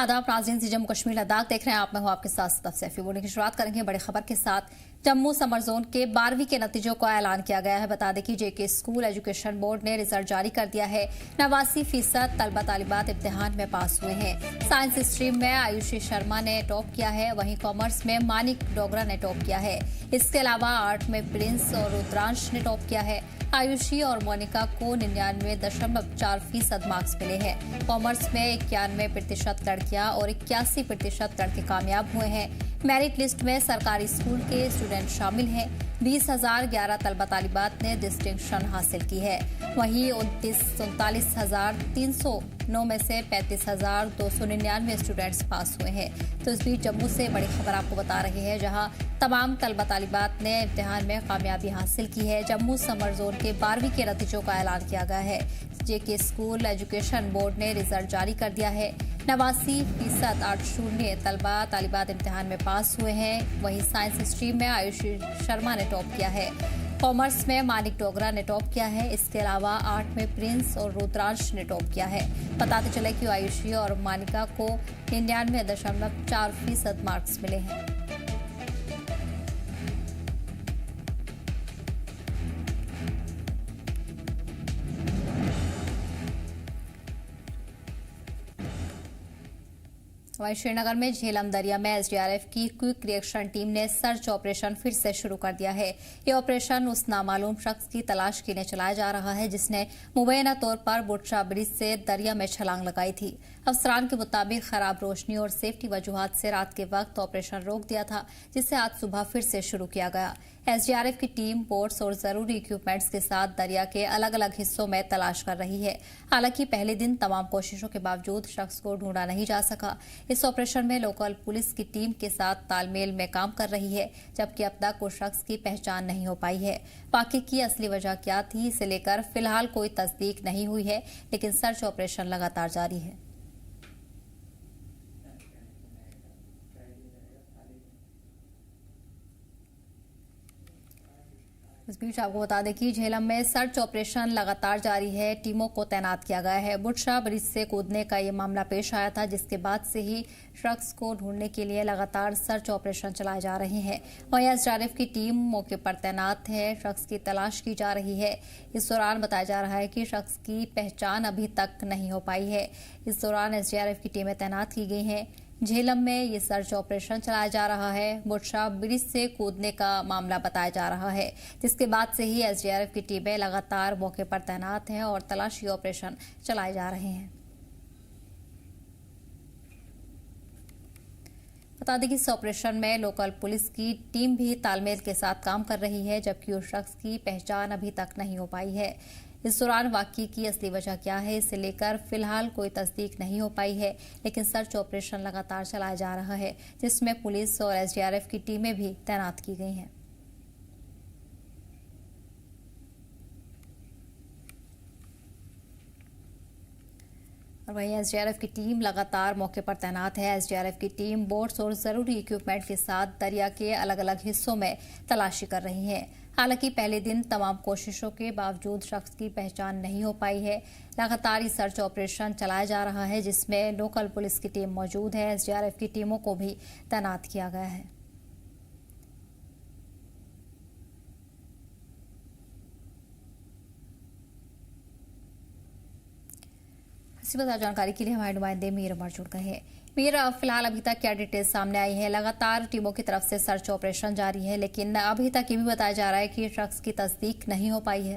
आदाब नाज़रीन, जम्मू कश्मीर लद्दाख देख रहे हैं आप। मैं हूं आपके साथ सदफ सैफी। बुलेटिन की शुरुआत करेंगे बड़ी खबर के साथ। जम्मू समर जोन के 12वीं के नतीजों का ऐलान किया गया है। बता दें कि जेके स्कूल एजुकेशन बोर्ड ने रिजल्ट जारी कर दिया है। 89% तलबा तालिबात इम्तिहान में पास हुए हैं। साइंस स्ट्रीम में आयुषी शर्मा ने टॉप किया है, वहीं कॉमर्स में मानिक डोगरा ने टॉप किया है। इसके अलावा आर्ट में प्रिंस और रुद्रांश ने टॉप किया है। आयुषी और मोनिका को 99.4% मार्क्स मिले हैं। कॉमर्स में 91% लड़कियां और 81% लड़के कामयाब हुए हैं। मेरिट लिस्ट में सरकारी स्कूल के स्टूडेंट शामिल हैं। 20,011 तलबा तालिबात ने डिस्टिंक्शन हासिल की है। वहीं 39,309 में से 35,299 स्टूडेंट्स पास हुए हैं। तो इस बीच जम्मू से बड़ी खबर आपको बता रही है, जहां तमाम तलबा तालिबात ने इम्तिहान में कामयाबी हासिल की है। जम्मू समर जोन के 12वीं के नतीजों का ऐलान किया गया है। जेके स्कूल एजुकेशन बोर्ड ने रिजल्ट जारी कर दिया है। 89% 80 तलबा तालिबात इम्तिहान में पास हुए हैं। वहीं साइंस स्ट्रीम में आयुषी शर्मा ने टॉप किया है। कॉमर्स में मानिक डोगरा ने टॉप किया है। इसके अलावा आर्ट में प्रिंस और रुद्रांश ने टॉप किया है। बताते चले कि आयुषी और मानिका को 99.4% मार्क्स मिले हैं। वहीं श्रीनगर में झेलम दरिया में एसडीआरएफ की क्विक रिएक्शन टीम ने सर्च ऑपरेशन फिर से शुरू कर दिया है। ये ऑपरेशन उस नामालूम शख्स की तलाश के लिए चलाया जा रहा है जिसने मुबैना तौर पर बुटशा ब्रिज से दरिया में छलांग लगाई थी। अफसरान के मुताबिक खराब रोशनी और सेफ्टी वजूहात से रात के वक्त ऑपरेशन रोक दिया था, जिसे आज सुबह फिर से शुरू किया गया। एसडीआरएफ की टीम बोट्स और जरूरी इक्विपमेंट्स के साथ दरिया के अलग अलग हिस्सों में तलाश कर रही है। हालांकि पहले दिन तमाम कोशिशों के बावजूद शख्स को ढूंढा नहीं जा सका। इस ऑपरेशन में लोकल पुलिस की टीम के साथ तालमेल में काम कर रही है, जबकि अब तक उस शख्स की पहचान नहीं हो पाई है। वाकये की असली वजह क्या थी, इसे लेकर फिलहाल कोई तस्दीक नहीं हुई है, लेकिन सर्च ऑपरेशन लगातार जारी है। इस बीच आपको बता दें कि झेलम में सर्च ऑपरेशन लगातार जारी है। टीमों को तैनात किया गया है। बुटशा ब्रिज से कूदने का ये मामला पेश आया था, जिसके बाद से ही शख्स को ढूंढने के लिए लगातार सर्च ऑपरेशन चलाए जा रहे हैं। वहीं एसडीआरएफ की टीम मौके पर तैनात है। शख्स की तलाश की जा रही है। इस दौरान बताया जा रहा है कि शख्स की पहचान अभी तक नहीं हो पाई है। इस दौरान एसडीआरएफ की टीमें तैनात की गई हैं। झेलम में ये सर्च ऑपरेशन चलाया जा रहा है। बुटशा ब्रिज से कूदने का मामला बताया जा रहा है, जिसके बाद से ही एसडीआरएफ की टीमें लगातार मौके पर तैनात हैं और तलाशी ऑपरेशन चलाए जा रहे हैं। बता दें कि इस ऑपरेशन में लोकल पुलिस की टीम भी तालमेल के साथ काम कर रही है, जबकि उस शख्स की पहचान अभी तक नहीं हो पाई है। इस दौरान वाकये की असली वजह क्या है, इसे लेकर फिलहाल कोई तस्दीक नहीं हो पाई है, लेकिन सर्च ऑपरेशन लगातार चलाया जा रहा है, जिसमें पुलिस और एसडीआरएफ की टीमें भी तैनात की गई हैं। और वहीं एसडीआरएफ की टीम लगातार मौके पर तैनात है। एसडीआरएफ की टीम बोट्स और जरूरी इक्विपमेंट के साथ दरिया के अलग अलग हिस्सों में तलाशी कर रही है। हालांकि पहले दिन तमाम कोशिशों के बावजूद शख्स की पहचान नहीं हो पाई है। लगातार ये सर्च ऑपरेशन चलाया जा रहा है, जिसमें लोकल पुलिस की टीम मौजूद है। एसडीआरएफ की टीमों को भी तैनात किया गया है। इसी बता जानकारी के लिए हमारे नुमाइंदे मीर उमर जुड़ गए हैं। मीर, फिलहाल अभी तक क्या डिटेल्स सामने आई है? लगातार टीमों की तरफ से सर्च ऑपरेशन जारी है, लेकिन अभी तक ये भी बताया जा रहा है कि शख्स की तस्दीक नहीं हो पाई है।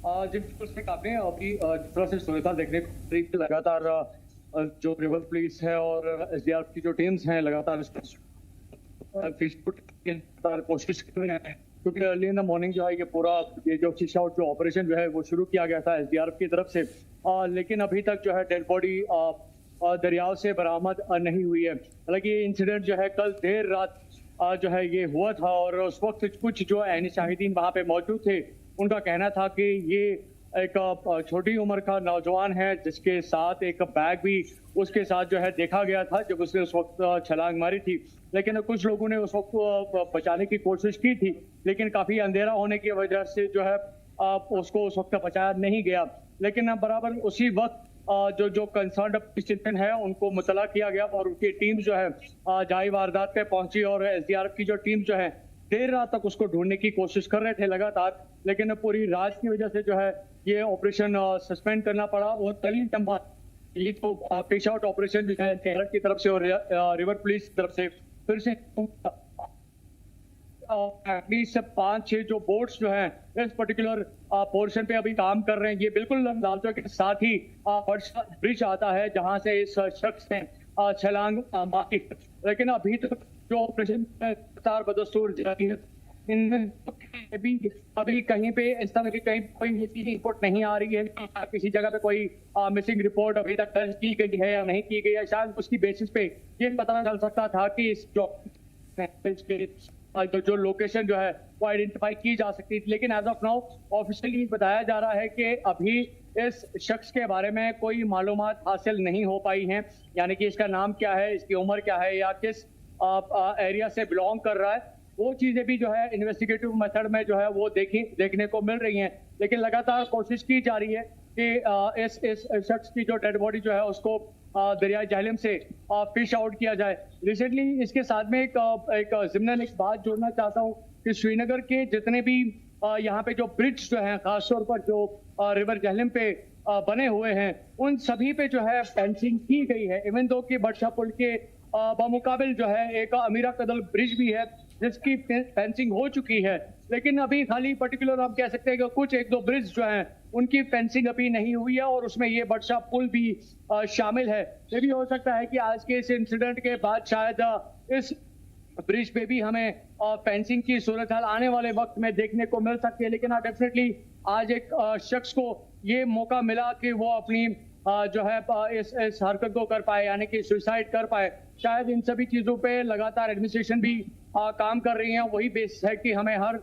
आपने अभी थोड़ा सा सूरत देखने को लगातार जो रिवर पुलिस है और एसडीआरएफ की जो टीम्स हैं लगातार कोशिश कर रहे हैं, क्योंकि अर्ली इन द मॉर्निंग जो है ये पूरा ये जो फिश आउट जो ऑपरेशन जो है वो शुरू किया गया था एसडीआरएफ की तरफ से, लेकिन अभी तक जो है डेड बॉडी दरियाव से बरामद नहीं हुई है। हालांकि ये इंसिडेंट जो है कल देर रात जो है ये हुआ था और उस वक्त कुछ जो ऐनी शाहिदीन वहाँ पे मौजूद थे, उनका कहना था कि ये एक छोटी उम्र का नौजवान है जिसके साथ एक बैग भी उसके साथ जो है देखा गया था जब उसने उस वक्त छलांग मारी थी। लेकिन कुछ लोगों ने उस वक्त बचाने की कोशिश की थी, लेकिन काफी अंधेरा होने की वजह से जो है उसको उस वक्त बचाया नहीं गया। लेकिन बराबर उसी वक्त जो जो कंसर्न सिटीजन है उनको मुतला किया गया और उनकी टीम जो है जाई वारदात पे पहुंची और एसडीआरएफ की जो टीम जो है देर रात तक उसको ढूंढने की कोशिश कर रहे थे लगातार, लेकिन पूरी रात की वजह से जो है ये ऑपरेशन सस्पेंड करना पड़ा। और तली लंबा ये तो फिश आउट ऑपरेशन जो है केरल की तरफ से और रिवर पुलिस की तरफ से फिर से एटलीस्ट 5-6 जो बोट्स जो हैं इस पर्टिकुलर पोर्शन पे अभी काम कर रहे हैं। ये बिल्कुल लाल चौक के साथ ही ब्रिज आता है जहां से इस शख्स ने छलांग मारी, लेकिन अभी तक जो ऑपरेशन बदस्तूर जारी है। अभी कहीं पे इस तरह की कहीं कोई रिपोर्ट नहीं आ रही है, किसी जगह पे कोई मिसिंग रिपोर्ट अभी तक दर्ज की गई है या नहीं की गई है। शायद उसकी बेसिस पे ये पता चल सकता था कि इस जो लोकेशन जो है वो आइडेंटिफाई की जा सकती थी, लेकिन एज ऑफ नाउ ऑफिशियली बताया जा रहा है कि अभी इस शख्स के बारे में कोई मालूमात हासिल नहीं हो पाई हैं, यानी कि इसका नाम क्या है, इसकी उम्र क्या है या किस एरिया से बिलोंग कर रहा है। वो चीजें भी जो है इन्वेस्टिगेटिव मेथड में जो है वो देखने को मिल रही हैं, लेकिन लगातार कोशिश की जा रही है कि इस शख्स की जो डेड बॉडी जो है उसको दरिया झेलम से फिश आउट किया जाए। रिसेंटली इसके साथ में एक ज़िम्नन एक बात जोड़ना चाहता हूँ कि श्रीनगर के जितने भी यहाँ पे जो ब्रिज जो हैं खासतौर पर जो रिवर झेलम पे बने हुए हैं उन सभी पे जो है फेंसिंग की गई है। इवन दो कि बर्षा पुल के बमुकाबिल जो है एक अमीरा कदल ब्रिज भी है जिसकी फेंसिंग हो चुकी है, लेकिन अभी खाली पर्टिकुलर आप कह सकते हैं कि कुछ 1-2 ब्रिज जो हैं उनकी फेंसिंग अभी नहीं हुई है और उसमें ये बर्षा पुल भी शामिल है। ये भी हो सकता है कि आज के इस इंसिडेंट के बाद शायद इस ब्रिज पे भी हमें फेंसिंग की सूरत हाल आने वाले वक्त में देखने को मिल सकती है, लेकिन डेफिनेटली आज एक शख्स को ये मौका मिला कि वो अपनी जो है इस हरकत को कर पाए, यानी कि सुसाइड कर पाए। शायद इन सभी चीजों पे लगातार एडमिनिस्ट्रेशन भी काम कर रही है। वही बेस है कि हमें हर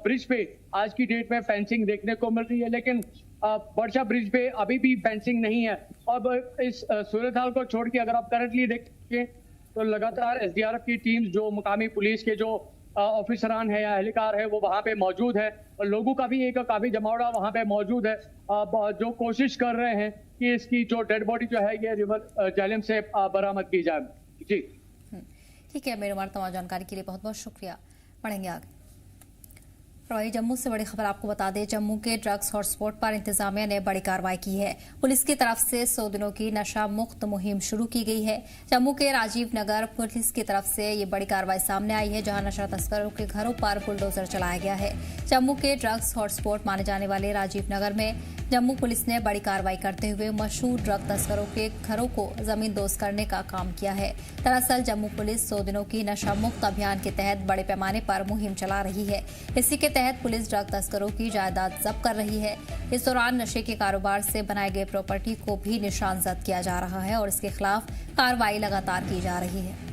ब्रिज पे आज की डेट में फेंसिंग देखने को मिल रही है, लेकिन वर्षा ब्रिज पे अभी भी फेंसिंग नहीं है। अब इस सूरत हाल को छोड़ के अगर आप करंटली देखें तो लगातार एसडीआरएफ की टीम जो मुकामी पुलिस के जो ऑफिसरान है या एहलकार है वो वहाँ पे मौजूद है और लोगों का भी एक काफी जमावड़ा वहाँ पे मौजूद है जो कोशिश कर रहे हैं कि इसकी जो डेड बॉडी जो है ये रिवर झेलम से बरामद की जाए। जी ठीक है, मेरे तमाम जानकारी के लिए बहुत बहुत शुक्रिया। बढ़ेंगे आगे। वहीं जम्मू से बड़ी खबर आपको बता दें, जम्मू के ड्रग्स हॉटस्पॉट पर इंतजामिया ने बड़ी कार्रवाई की है। पुलिस की तरफ से 100 दिनों की नशा मुक्त मुहिम शुरू की गई है। जम्मू के राजीव नगर पुलिस की तरफ से ये बड़ी कार्रवाई सामने आई है, जहां नशा तस्करों के घरों पर बुलडोजर चलाया गया है। जम्मू के ड्रग्स हॉटस्पॉट माने जाने वाले राजीव नगर में जम्मू पुलिस ने बड़ी कार्रवाई करते हुए मशहूर ड्रग तस्करों के घरों को जमींदोज करने का काम किया है। दरअसल जम्मू पुलिस 100 दिनों की नशा मुक्त अभियान के तहत बड़े पैमाने पर मुहिम चला रही है। इसी के तहत पुलिस ड्रग तस्करों की जायदाद जब्त कर रही है। इस दौरान नशे के कारोबार से बनाए गए प्रॉपर्टी को भी निशानजद किया जा रहा है और इसके खिलाफ कार्रवाई लगातार की जा रही है।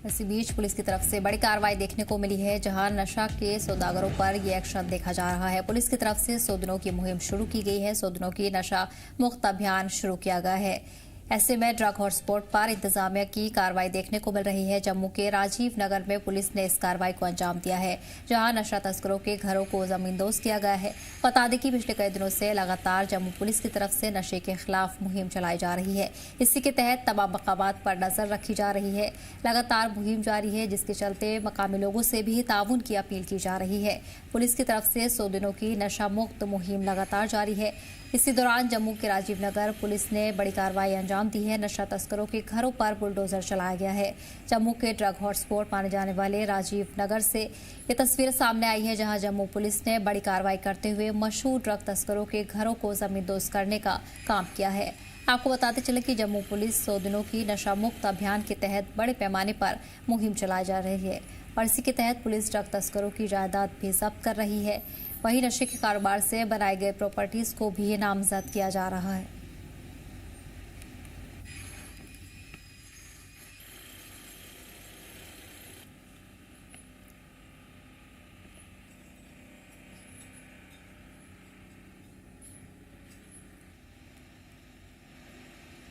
इसी बीच पुलिस की तरफ से बड़ी कार्रवाई देखने को मिली है, जहां नशा के सौदागरों पर ये एक्शन देखा जा रहा है। पुलिस की तरफ से 100 दिनों की मुहिम शुरू की गई है। 100 दिनों की नशा मुक्त अभियान शुरू किया गया है। ऐसे में ड्रग हॉटस्पॉट पर इंतजामिया की कार्रवाई देखने को मिल रही है। जम्मू के राजीव नगर में पुलिस ने इस कार्रवाई को अंजाम दिया है, जहां नशा तस्करों के घरों को जमींदोज किया गया है। बता दें कि पिछले कई दिनों से लगातार जम्मू पुलिस की तरफ से नशे के खिलाफ मुहिम चलाई जा रही है। इसी के तहत तमाम मकामात पर नजर रखी जा रही है। लगातार मुहिम जारी है, जिसके चलते मकामी लोगों से भी ताउन की अपील की जा रही है। पुलिस की तरफ से 100 दिनों की नशा मुक्त मुहिम लगातार जारी है। इसी दौरान जम्मू के राजीव नगर पुलिस ने बड़ी कार्रवाई अंजाम दी है। नशा तस्करों के घरों पर बुलडोजर चलाया गया है। जम्मू के ड्रग हॉटस्पॉट माने जाने वाले राजीव नगर से ये तस्वीर सामने आई है, जहां जम्मू पुलिस ने बड़ी कार्रवाई करते हुए मशहूर ड्रग तस्करों के घरों को जमींदोज करने का काम किया है। आपको बताते चले कि जम्मू पुलिस 100 दिनों की नशा मुक्त अभियान के तहत बड़े पैमाने पर मुहिम चलाई जा रही है और इसी के तहत पुलिस ड्रग तस्करों की जायदाद भी जब्त कर रही है। वहीं नशे के कारोबार से बनाए गए प्रॉपर्टीज को भी नामजद किया जा रहा है।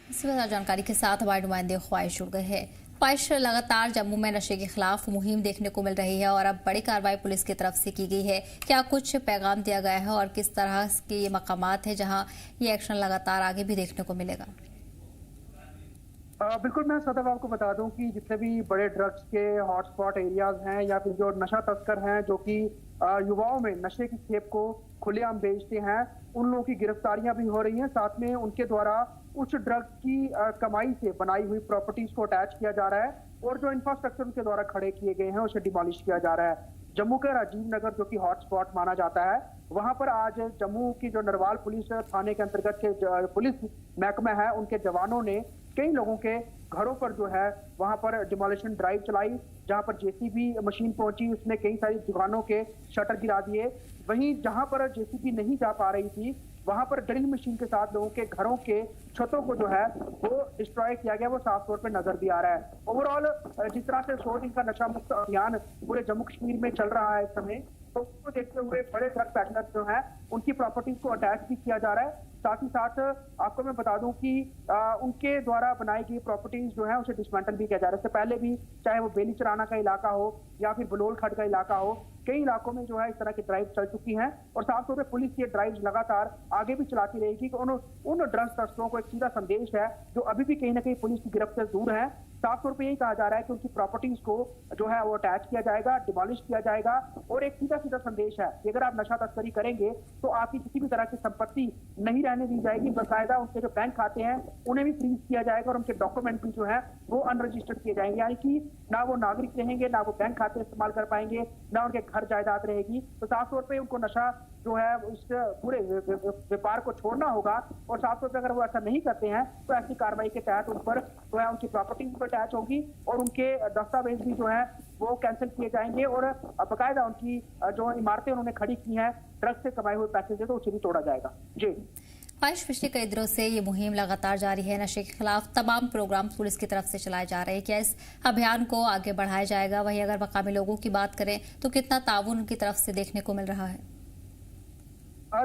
इसी वजह जानकारी के साथ हमारे नुमाइंदे ख्वाहिश जुड़ गए हैं। ख्वाहिश लगातार जम्मू में नशे के खिलाफ मुहिम देखने को मिल रही है और अब बड़ी कार्रवाई पुलिस की तरफ से की गई है। क्या कुछ पैगाम दिया गया है और किस तरह के ये मकामात है जहां ये एक्शन लगातार आगे भी देखने को मिलेगा? बिल्कुल, मैं सदैव आपको बता दूं कि जितने भी बड़े ड्रग्स के हॉटस्पॉट एरियाज हैं या फिर जो नशा तस्कर हैं जो कि युवाओं में नशे की खेप को खुलेआम बेचते हैं, उन लोगों की गिरफ्तारियां भी हो रही हैं। साथ में उनके द्वारा उस ड्रग्स की कमाई से बनाई हुई प्रॉपर्टीज को अटैच किया जा रहा है और जो इंफ्रास्ट्रक्चर उनके द्वारा खड़े किए गए हैं उसे डिमोलिश किया जा रहा है। जम्मू के राजीव नगर जो कि हॉटस्पॉट माना जाता है, वहां पर आज जम्मू की जो नरवाल पुलिस थाने के अंतर्गत के पुलिस महकमा है, उनके जवानों ने कई लोगों के घरों पर जो है वहां पर डिमोलिशन ड्राइव चलाई, जहां पर जेसीबी मशीन पहुंची, उसने कई सारी दुकानों के शटर गिरा दिए। वहीं जहां पर जेसीबी नहीं जा पा रही थी, वहां पर ड्रिल मशीन के साथ लोगों के घरों के छतों को जो है वो डिस्ट्रॉय किया गया, वो साफ तौर पे नजर भी आ रहा है। ओवरऑल जिस तरह से 100 दिन का नशा मुक्त अभियान पूरे जम्मू कश्मीर में चल रहा है इस समय, तो उसको देखते हुए बड़े ड्रग पैडलर जो है उनकी प्रॉपर्टीज को अटैच भी किया जा रहा है। साथ ही साथ आपको मैं बता दूं कि उनके द्वारा बनाई गई प्रॉपर्टीज जो है उसे डिसमेंटल भी किया जा रहा है। इससे पहले भी चाहे वो बेली चराना का इलाका हो या फिर बलोल खड्ड का इलाका हो, कई इलाकों में जो है इस तरह की ड्राइव चल चुकी हैं और साफ तौर पर पुलिस ये ड्राइव लगातार आगे भी चलाती रहेगी कि उन ड्रग्स तस्करों को एक सीधा संदेश है जो अभी भी कहीं ना कहीं पुलिस की गिरफ्त से दूर है। साफ तौर पे यही कहा जा रहा है कि उनकी प्रॉपर्टीज को जो है वो अटैच किया जाएगा, डिमोलिश किया जाएगा और एक सीधा सीधा संदेश है कि अगर आप नशा तस्करी करेंगे तो आपकी किसी भी तरह की संपत्ति नहीं रहने दी जाएगी। बाकायदा उनके जो बैंक खाते हैं उन्हें भी फ्रीज किया जाएगा और उनके डॉक्यूमेंट भी जो है वो अनरजिस्टर्ड किए जाएंगे, यानी कि ना वो नागरिक रहेंगे, ना वो बैंक खाते इस्तेमाल कर पाएंगे, ना उनके घर जायदाद रहेगी। तो साफ तौर पर उनको नशा जो है इस पूरे व्यापार को छोड़ना होगा और साफ तौर पर अगर वो ऐसा नहीं करते हैं तो ऐसी कार्रवाई के तहत उन पर जो है उनकी प्रॉपर्टीज पर अटैच होगी और उनके दस्तावेज भी जो है वो कैंसिल किए जाएंगे और बाकायदा उनकी जो इमारतें उन्होंने खड़ी की हैं ड्रग्स से कमाए हुए पैसे से, तो उसे भी तोड़ा जाएगा। जी ख्वाहिश, पिछले कई दिनों से ये मुहिम लगातार जारी है। नशे के खिलाफ तमाम प्रोग्राम पुलिस की तरफ से चलाए जा रहे हैं। क्या इस अभियान को आगे बढ़ाया जाएगा? वहीं अगर मकामी लोगों की बात करें तो कितना ताउन उनकी तरफ से देखने को मिल रहा है?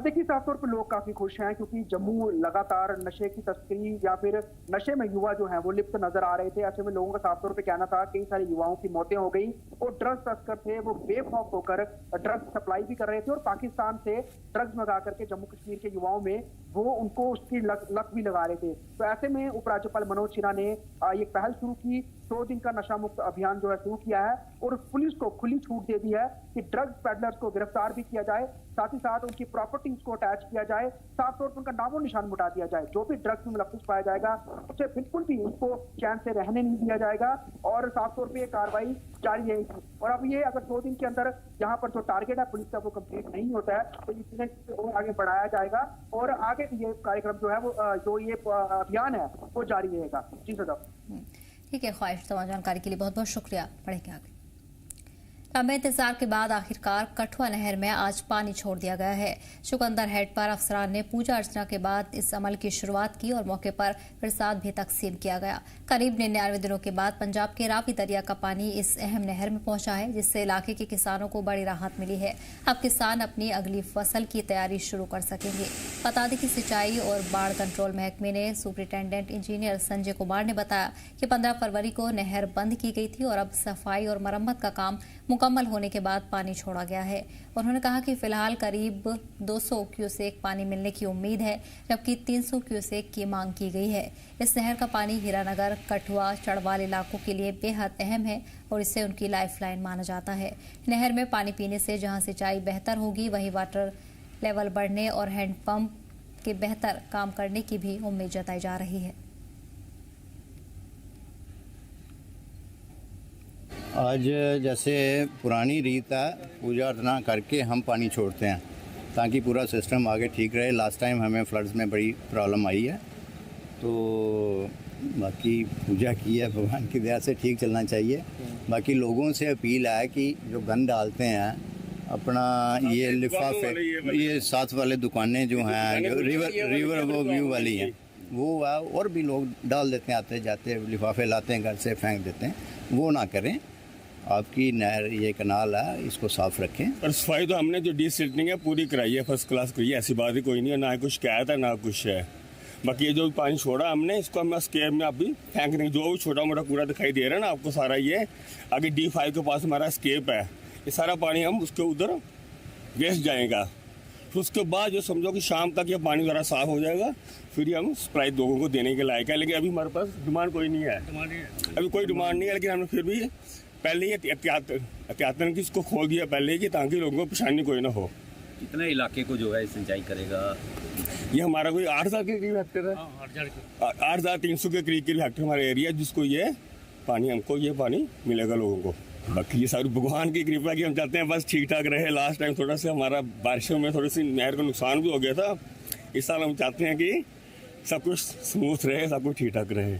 देखिए, साफ तौर पर लोग काफी खुश हैं क्योंकि जम्मू लगातार नशे की तस्करी या फिर नशे में युवा जो हैं वो लिप्त नजर आ रहे थे। ऐसे में लोगों का साफ तौर पे कहना था कई सारे युवाओं की मौतें हो गई और ड्रग्स तस्कर थे वो बेखौफ होकर ड्रग्स सप्लाई भी कर रहे थे और पाकिस्तान से ड्रग्स मंगा करके जम्मू कश्मीर के युवाओं में वो उनको उसकी लत भी लगा रहे थे। तो ऐसे में उपराज्यपाल मनोज सिन्हा ने ये पहल शुरू की, 100 दिन का नशा मुक्त अभियान जो है शुरू किया है और पुलिस को खुली छूट दे दी है कि ड्रग्स पैडलर्स को गिरफ्तार भी किया जाए, साथ ही साथ उनकी प्रॉपर्टीज को अटैच किया जाए, साफ तौर पर उनका नामो निशान मिटा दिया जाए। जो भी ड्रग्स में मुलव्विस पाया जाएगा उसे बिल्कुल भी उसको चैन से रहने नहीं दिया जाएगा और साफ तौर पर यह कार्रवाई जारी रहेगी। और अब ये अगर 2 दिन के अंदर यहाँ पर जो टारगेट है पुलिस का वो कंप्लीट नहीं होता है तो इसे और आगे बढ़ाया जाएगा और आगे भी ये कार्यक्रम जो है वो जो ये अभियान है वो जारी रहेगा। जी सदा ठीक है ख्वाहिश, तमाम जानकारी के लिए बहुत बहुत शुक्रिया। बढ़ेंगे आगे। लंबे इंतजार के बाद आखिरकार कठुआ नहर में आज पानी छोड़ दिया गया है। चुकंदर हेड पर अफसरान ने पूजा अर्चना के बाद इस अमल की शुरुआत की और मौके पर प्रसाद भी तकसीम किया गया। करीब 99 दिनों के बाद पंजाब के रावी दरिया का पानी इस अहम नहर में पहुंचा है, जिससे इलाके के किसानों को बड़ी राहत मिली है। अब किसान अपनी अगली फसल की तैयारी शुरू कर सकेंगे। बता दें कि सिंचाई और बाढ़ कंट्रोल महकमे ने सुपरिटेंडेंट इंजीनियर संजय कुमार ने बताया कि 15 फरवरी को नहर बंद की गई थी और अब सफाई और मरम्मत का काम मुकम्मल होने के बाद पानी छोड़ा गया है। उन्होंने कहा कि फिलहाल करीब 200 क्यूसेक पानी मिलने की उम्मीद है, जबकि 300 क्यूसेक की मांग की गई है। इस नहर का पानी हीरानगर, कठुआ, चढ़वाल इलाकों के लिए बेहद अहम है और इससे उनकी लाइफलाइन माना जाता है। नहर में पानी पीने से जहां सिंचाई बेहतर होगी, वहीं वाटर लेवल बढ़ने और हैंडपंप के बेहतर काम करने की भी उम्मीद जताई जा रही है। आज जैसे पुरानी रीत है, पूजा अर्चना करके हम पानी छोड़ते हैं ताकि पूरा सिस्टम आगे ठीक रहे। लास्ट टाइम हमें फ्लड्स में बड़ी प्रॉब्लम आई है, तो बाकी पूजा की है, भगवान की दया से ठीक चलना चाहिए। बाकी लोगों से अपील है कि जो गंद डालते हैं अपना ये लिफाफे, ये साथ वाले दुकानें जो हैं जो रिवर वो व्यू वाली हैं वो है, और भी लोग डाल देते हैं, आते जाते लिफाफे लाते हैं घर से फेंक देते हैं, वो ना करें। आपकी नहर ये कनाल है, इसको साफ रखें। पर सफाई तो हमने जो डिसिल्टिंग है पूरी कराई है, फर्स्ट क्लास कराई है, ऐसी बात ही कोई नहीं है, ना कुछ शिकायत है ना कुछ है। बाकी ये जो पानी छोड़ा हमने इसको हम स्केप में अभी फेंक देंगे। जो भी छोटा मोटा कूड़ा दिखाई दे रहा है ना आपको सारा, ये आगे D5 के पास हमारा स्केप है, ये सारा पानी हम उसके उधर वेस्ट जाएगा। फिर उसके बाद जो समझो कि शाम तक ये पानी ज़रा साफ़ हो जाएगा, फिर हम सप्लाई लोगों को देने के लायक है। लेकिन अभी हमारे पास डिमांड कोई नहीं है, अभी कोई डिमांड नहीं है, लेकिन हमने फिर भी पहले ही एहतियातन की इसको खोल दिया पहले ही, कि ताकि लोगों को परेशानी कोई ना हो। कितने इलाके को जो है सिंचाई करेगा? ये हमारा कोई 8,000 के करीब हेक्टेयर है, 8,300 के करीब हेक्टेयर हमारा एरिया, जिसको ये पानी मिलेगा लोगों को। बाकी ये सारी भगवान की कृपा की हम चाहते हैं बस ठीक ठाक रहे। लास्ट टाइम थोड़ा सा हमारा बारिशों में थोड़ी सी नहर को नुकसान भी हो गया था, इस साल हम चाहते हैं कि सब कुछ स्मूथ रहे, सब कुछ ठीक ठाक रहे।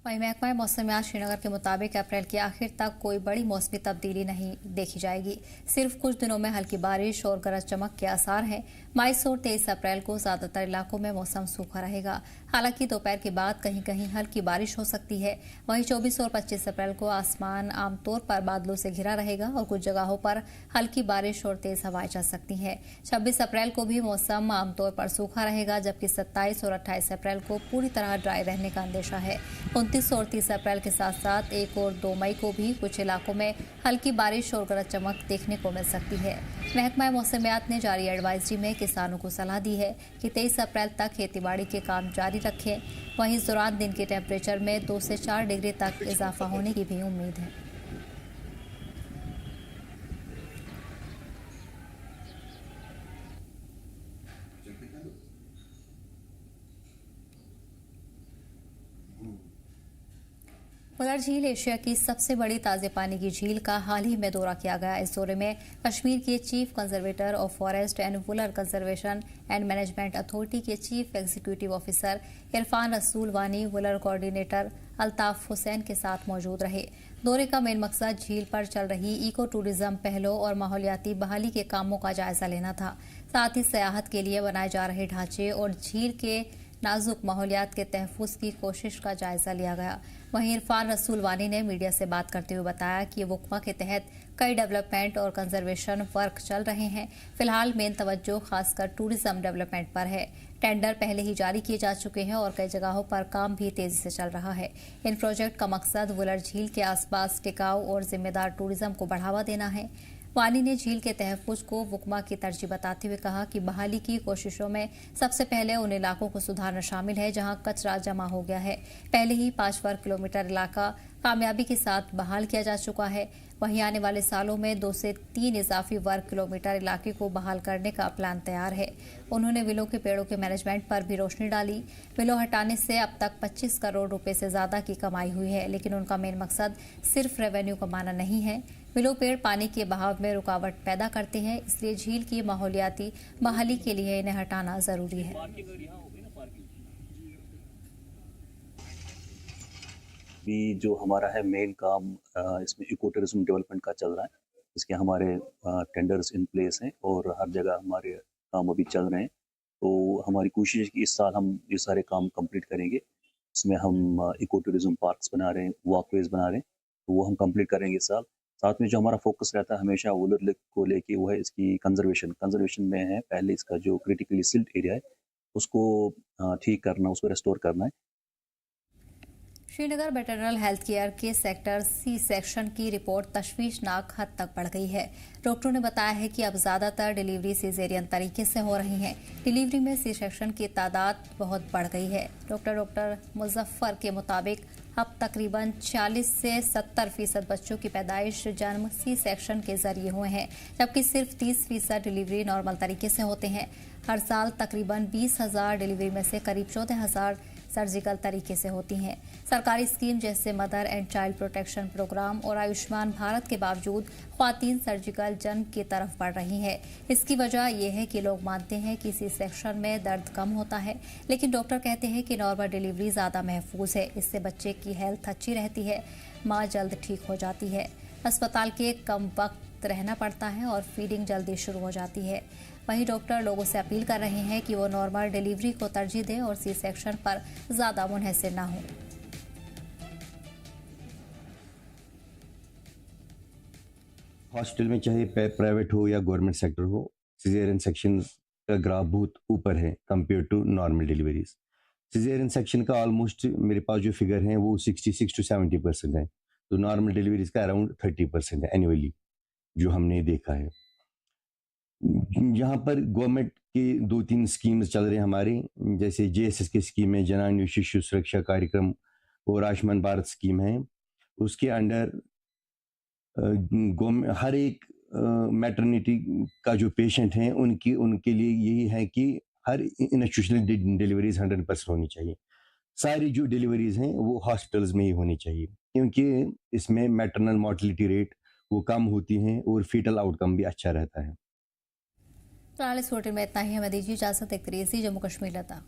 वहीं महकमा मौसमियात श्रीनगर के मुताबिक अप्रैल के आखिर तक कोई बड़ी मौसमी तब्दीली नहीं देखी जाएगी। सिर्फ कुछ दिनों में हल्की बारिश और गरज चमक के आसार हैं। 22 और 23 अप्रैल को ज्यादातर इलाकों में मौसम सूखा रहेगा। हालांकि दोपहर के बाद कहीं कहीं हल्की बारिश हो सकती है। वहीं 24 और 25 अप्रैल को आसमान आमतौर पर बादलों से घिरा रहेगा और कुछ जगहों पर हल्की बारिश और तेज हवाएं चल सकती हैं। 26 अप्रैल को भी मौसम आमतौर पर सूखा रहेगा, जबकि 27 और 28 अप्रैल को पूरी तरह ड्राई रहने का अंदेशा है। 29 और 30 अप्रैल के साथ साथ 1 और 2 मई को भी कुछ इलाकों में हल्की बारिश और गरज चमक देखने को मिल सकती है। महकमा मौसमियात ने जारी एडवाइजरी में किसानों को सलाह दी है कि 23 अप्रैल तक खेतीबाड़ी के काम जारी रखें। वहीं इस दौरान दिन के टेम्परेचर में 2 से 4 डिग्री तक इजाफा होने की भी उम्मीद है। वुलर झील एशिया की सबसे बड़ी ताजे पानी की झील का हाल ही में दौरा किया गया। इस दौरे में कश्मीर के chief conservator of forest and Wular conservation and management authority के चीफ एग्जीक्यूटिव ऑफिसर इरफान रसूल वानी, वुलर कोऑर्डिनेटर अल्ताफ हुसैन के साथ मौजूद रहे। दौरे का मेन मकसद झील पर चल रही इको टूरिज्म पहलों और माहौलियाती बहाली के कामों का जायजा लेना था। साथ ही सयाहत के लिए बनाए जा रहे ढांचे और झील के नाजुक माहौलियात के तहफ़्फ़ुज़ की कोशिश का जायजा लिया गया। वहीं इरफान रसूल वानी ने मीडिया से बात करते हुए बताया कि वुकमा के तहत कई डेवलपमेंट और कंजर्वेशन वर्क चल रहे हैं। फिलहाल मेन तवज्जो खासकर टूरिज्म डेवलपमेंट पर है। टेंडर पहले ही जारी किए जा चुके हैं और कई जगहों पर काम भी तेजी से चल रहा है। इन प्रोजेक्ट का मकसद वुलर झील के आसपास टिकाऊ और जिम्मेदार टूरिज्म को बढ़ावा देना है। वानी ने झील के तहफ़्फ़ुज़ को वुकमा की तरजीह बताते हुए कहा कि बहाली की कोशिशों में सबसे पहले उन इलाकों को सुधारना शामिल है जहां कचरा जमा हो गया है। पहले ही 5 वर्ग किलोमीटर इलाका कामयाबी के साथ बहाल किया जा चुका है। वहीं आने वाले सालों में 2 से 3 इजाफी वर्ग किलोमीटर इलाके को बहाल करने का प्लान तैयार है। उन्होंने विलों के पेड़ों के मैनेजमेंट पर भी रोशनी डाली। विलों हटाने से अब तक 25 करोड़ रुपए से ज्यादा की कमाई हुई है, लेकिन उनका मेन मकसद सिर्फ रेवेन्यू कमाना नहीं है। विलो पेड़ पानी के बहाव में रुकावट पैदा करते हैं, इसलिए झील की माहौलियाती बहाली के लिए इन्हें हटाना जरूरी है। भी जो हमारा है मेन काम इसमें इको टूरिज्म डेवलपमेंट का चल रहा है। इसके हमारे टेंडर्स इन प्लेस हैं और हर जगह हमारे काम अभी चल रहे हैं। तो हमारी कोशिश है कि इस साल हम ये सारे काम कंप्लीट करेंगे। इसमें हम इको टूरिज्म पार्क्स बना रहे हैं, वॉकवेज बना रहे हैं, तो वो हम कंप्लीट करेंगे इस साल। साथ में जो हमारा फोकस रहता है हमेशा वुलर लेक को लेके, वो है इसकी कंजर्वेशन में है। पहले इसका जो क्रिटिकली सिल्ट एरिया है उसको ठीक करना, उसको रेस्टोर करना है। श्रीनगर वेटरनल हेल्थ केयर के सेक्टर सी सेक्शन की रिपोर्ट तशवीशनाक हद तक बढ़ गई है। डॉक्टरों ने बताया है कि अब ज्यादातर डिलीवरी सीजेरियन तरीके से हो रही हैं। डिलीवरी में सी सेक्शन की तादाद बहुत बढ़ गई है। डॉक्टर मुजफ्फर के मुताबिक अब तकरीबन 40 से 70% बच्चों की पैदाइश जन्म सी सेक्शन के जरिए हुए हैं, जबकि सिर्फ 30% डिलीवरी नॉर्मल तरीके से होते हैं। हर साल तकरीबन 20,000 डिलीवरी में से करीब 14,000 सर्जिकल तरीके से होती हैं। सरकारी स्कीम जैसे mother and child protection programme और आयुष्मान भारत के बावजूद ख्वातीन सर्जिकल जन्म की तरफ बढ़ रही हैं। इसकी वजह यह है कि लोग मानते हैं कि सी सेक्शन में दर्द कम होता है, लेकिन डॉक्टर कहते हैं कि नॉर्मल डिलीवरी ज़्यादा महफूज है। इससे बच्चे की हेल्थ अच्छी रहती है, माँ जल्द ठीक हो जाती है, अस्पताल के कम वक्त रहना पड़ता है और फीडिंग जल्दी शुरू हो जाती है। वहीं डॉक्टर लोगों से अपील कर रहे हैं कि वो नॉर्मल डिलीवरी को तरजीह दें और सी सेक्शन पर ज़्यादा मुनहसर न हों। हॉस्पिटल में चाहे प्राइवेट हो या गवर्नमेंट सेक्टर हो, सिजेरियन सेक्शन का ग्राफ बहुत ऊपर है compare to normal deliveries. Caesarean section का ऑलमोस्ट मेरे पास जो फिगर है वो 66 to 70% है, तो नॉर्मल डिलीवरीज का अराउंड 30% है एनुअली जो हमने देखा है। यहाँ पर गवर्नमेंट के 2-3 स्कीम्स चल रहे हैं हमारे, जैसे JSS की स्कीम है, जनान शिशु सुरक्षा कार्यक्रम, और आयुष्मान भारत स्कीम है। उसके अंडर हर एक मैटरनिटी का जो पेशेंट हैं उनके लिए यही है कि हर इंस्टीट्यूशनल डिलीवरीज 100% होनी चाहिए। सारी जो डिलीवरीज हैं वो हॉस्पिटल्स में ही होनी चाहिए, क्योंकि इसमें मैटरनल मोर्टेलिटी रेट वो कम होती हैं और फीटल आउटकम भी अच्छा रहता है। तो 40 में इतना ही, हमें दीजिए इजाजत। एक जम्मू कश्मीर लता।